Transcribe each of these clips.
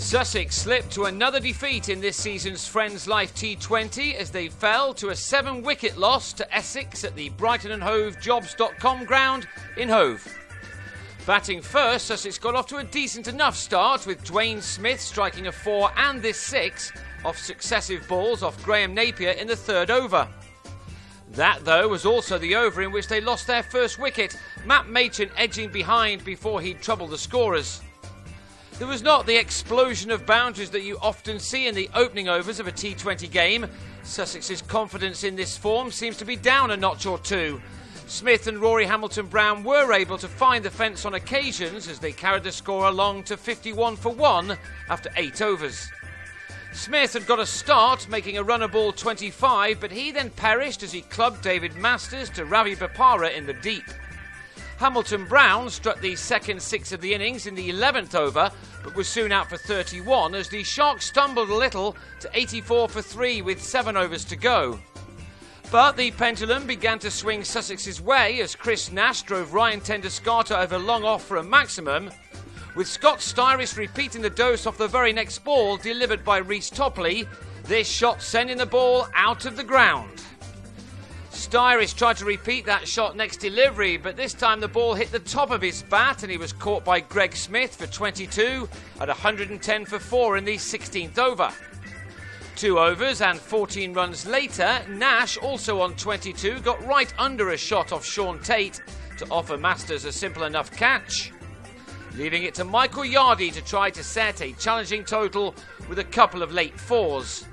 Sussex slipped to another defeat in this season's Friends Life T20 as they fell to a 7-wicket loss to Essex at the Brighton and Hove Jobs.com ground in Hove. Batting first, Sussex got off to a decent enough start with Dwayne Smith striking a 4 and this 6 off successive balls off Graham Napier in the 3rd over. That, though, was also the over in which they lost their first wicket, Matt Machin edging behind before he'd trouble the scorers. There was not the explosion of boundaries that you often see in the opening overs of a T20 game. Sussex's confidence in this form seems to be down a notch or two. Smith and Rory Hamilton-Brown were able to find the fence on occasions as they carried the score along to 51 for 1 after 8 overs. Smith had got a start, making a runner ball 25, but he then perished as he clubbed David Masters to Ravi Bopara in the deep. Hamilton-Brown struck the second 6 of the innings in the 11th over, but was soon out for 31 as the Sharks stumbled a little to 84 for 3 with 7 overs to go. But the pendulum began to swing Sussex's way as Chris Nash drove Ryan Tenduscarter over long off for a maximum, with Scott Styris repeating the dose off the very next ball delivered by Reece Topley, this shot sending the ball out of the ground. Styris tried to repeat that shot next delivery, but this time the ball hit the top of his bat and he was caught by Greg Smith for 22 at 110 for 4 in the 16th over. 2 overs and 14 runs later, Nash, also on 22, got right under a shot off Sean Tate to offer Masters a simple enough catch, leaving it to Michael Yardy to try to set a challenging total with a couple of late 4s.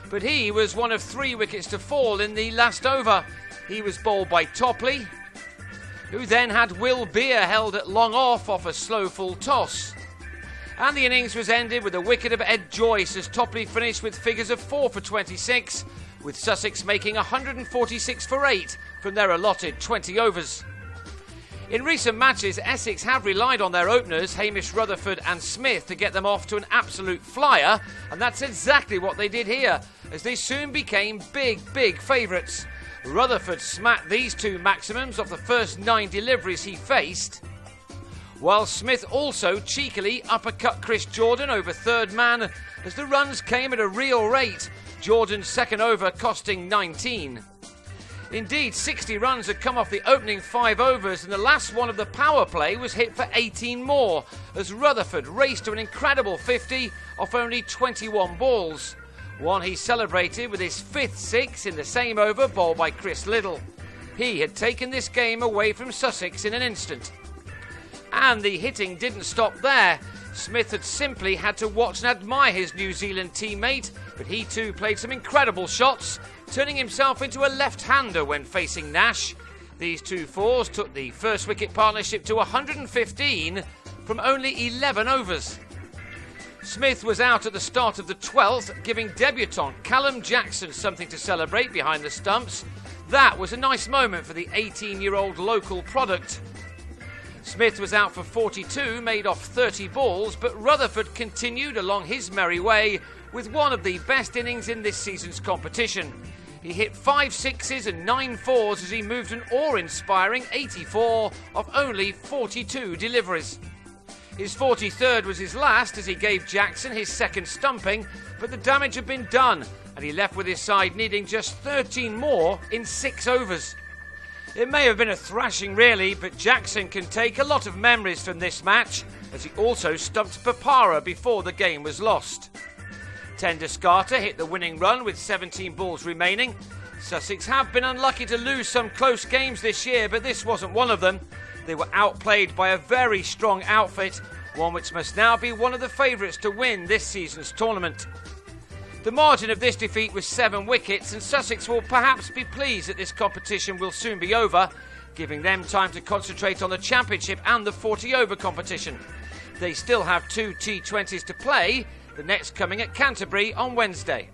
But he was one of 3 wickets to fall in the last over. He was bowled by Topley, who then had Will Beer held at long off a slow full toss. And the innings was ended with a wicket of Ed Joyce as Topley finished with figures of 4 for 26, with Sussex making 146 for 8 from their allotted 20 overs. In recent matches, Essex have relied on their openers, Hamish Rutherford and Smith, to get them off to an absolute flyer, and that's exactly what they did here, as they soon became big favourites. Rutherford smacked these 2 maximums off the first 9 deliveries he faced, while Smith also cheekily uppercut Chris Jordan over 3rd man as the runs came at a real rate, Jordan's 2nd over costing 19. Indeed, 60 runs had come off the opening 5 overs and the last one of the power play was hit for 18 more as Rutherford raced to an incredible 50 off only 21 balls. One he celebrated with his 5th 6 in the same over bowled by Chris Liddle. He had taken this game away from Sussex in an instant. And the hitting didn't stop there. Smith had simply had to watch and admire his New Zealand teammate, but he too played some incredible shots, turning himself into a left-hander when facing Nash. These 2 4s took the first wicket partnership to 115 from only 11 overs. Smith was out at the start of the 12th, giving debutant Callum Jackson something to celebrate behind the stumps. That was a nice moment for the 18-year-old local product. Smith was out for 42, made off 30 balls, but Rutherford continued along his merry way with one of the best innings in this season's competition. He hit 5 6s and 9 4s as he moved an awe-inspiring 84 of only 42 deliveries. His 43rd was his last as he gave Jackson his 2nd stumping, but the damage had been done and he left with his side needing just 13 more in 6 overs. It may have been a thrashing really, but Jackson can take a lot of memories from this match as he also stumped Bopara before the game was lost. Tenduscarter hit the winning run with 17 balls remaining. Sussex have been unlucky to lose some close games this year, but this wasn't one of them. They were outplayed by a very strong outfit, one which must now be one of the favourites to win this season's tournament. The margin of this defeat was 7 wickets, and Sussex will perhaps be pleased that this competition will soon be over, giving them time to concentrate on the Championship and the 40-over competition. They still have 2 T20s to play, the next coming at Canterbury on Wednesday.